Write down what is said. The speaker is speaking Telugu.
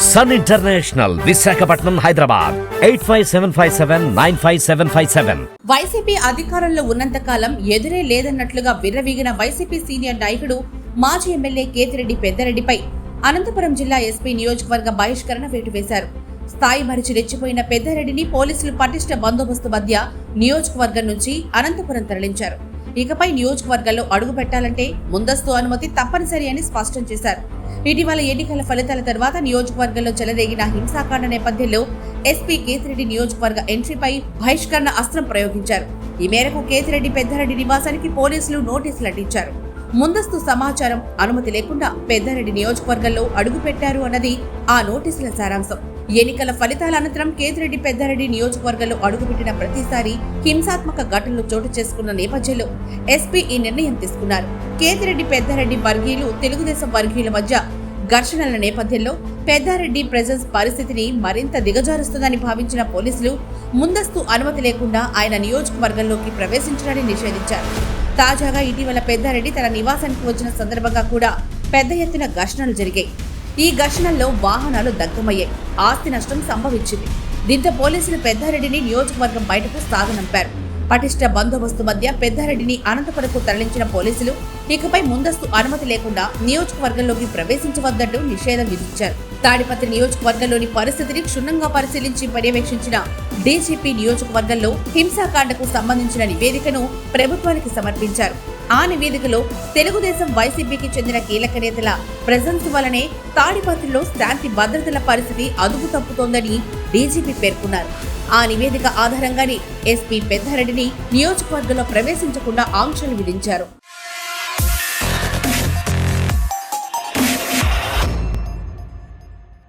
Sun international, Visakhapatnam, Hyderabad 8575795757. వైసీపీ అధికారంలో ఉన్నంతకాలం ఎదురే లేదన్నట్లుగా విర్రవీగిన వైసీపీ సీనియర్ నాయకుడు మాజీ ఎమ్మెల్యే కేతిరెడ్డి పెద్దారెడ్డిపై అనంతపురం జిల్లా ఎస్పీ నియోజకవర్గ బహిష్కరణ వేటు వేశారు. స్థాయి మరిచి రెచ్చిపోయిన పెద్దారెడ్డిని పోలీసులు పటిష్ట బందోబస్తు మధ్య నియోజకవర్గం నుంచి అనంతపురం తరలించారు. ఇకపై నియోజకవర్గాల్లో అడుగు పెట్టాలంటే ముందస్తు అనుమతి తప్పనిసరి అని స్పష్టం చేశారు. ఇటీవల ఎన్నికల ఫలితాల తర్వాత నియోజకవర్గంలో చెలరేగిన హింసాకాండ నేపథ్యంలో ఎస్పీ కేతిరెడ్డి నియోజకవర్గ ఎంట్రీపై బహిష్కరణ అస్త్రం ప్రయోగించారు. ఈ మేరకు కేతిరెడ్డి పెద్దారెడ్డి నివాసానికి పోలీసులు నోటీసులు అంటించారు. ముందస్తు సమాచారం, అనుమతి లేకుండా పెద్దారెడ్డి నియోజకవర్గంలో అడుగు పెట్టారు అన్నది ఆ నోటీసుల సారాంశం. ఎన్నికల ఫలితాల అనంతరం కేతిరెడ్డి పెద్దారెడ్డి నియోజకవర్గంలో అడుగుపెట్టిన ప్రతిసారి హింసాత్మక ఘటనలు చోటు చేసుకున్న నేపథ్యంలో ఎస్పీ ఈ నిర్ణయం తీసుకున్నారు. కేతిరెడ్డి పెద్దారెడ్డి వర్గీయులు, తెలుగుదేశం వర్గీయుల మధ్య ఘర్షణల నేపథ్యంలో పెద్దారెడ్డి ప్రెజెన్స్ పరిస్థితిని మరింత దిగజారుస్తుందని భావించిన పోలీసులు ముందస్తు అనుమతి లేకుండా ఆయన నియోజకవర్గంలోకి ప్రవేశించడాన్ని నిషేధించారు. తాజాగా ఇటీవల పెద్దారెడ్డి తన నివాసానికి వచ్చిన సందర్భంగా కూడా పెద్ద ఎత్తున ఘర్షణలు జరిగాయి. ఈ ఘర్షణల్లో వాహనాలు దగ్ధమయ్యాయి, ఆస్తి నష్టం సంభవించింది. దీంతో పోలీసులు పెద్దారెడ్డిని నియోజకవర్గం బయటకు సాగనంపారు. పటిష్ట బందోబస్తు మధ్య పెద్దారెడ్డిని అనంతపురంకు తరలించిన పోలీసులు ఇకపై ముందస్తు అనుమతి లేకుండా నియోజకవర్గంలోకి ప్రవేశించవద్దంటూ నిషేధం విధించారు. తాడిపత్రి నియోజకవర్గంలోని పరిస్థితిని క్షుణ్ణంగా పరిశీలించి పర్యవేక్షించిన డీజీపీ నియోజకవర్గంలో హింసాకాండకు సంబంధించిన నివేదికను ప్రభుత్వానికి సమర్పించారు. ఆ నివేదికలో తెలుగుదేశం, వైసీపీకి చెందిన కీలక నేతల ప్రెజెన్స్ వల్లనే తాడిపత్రిలో శాంతి భద్రతల పరిస్థితి అదుపు తప్పుతోందని డీజీపీ పేర్కొన్నారు. ఆ నివేదిక ఆధారంగానే ఎస్పీ పెద్దారెడ్డిని నియోజకవర్గంలో ప్రవేశించకుండా ఆంక్షలు విధించారు.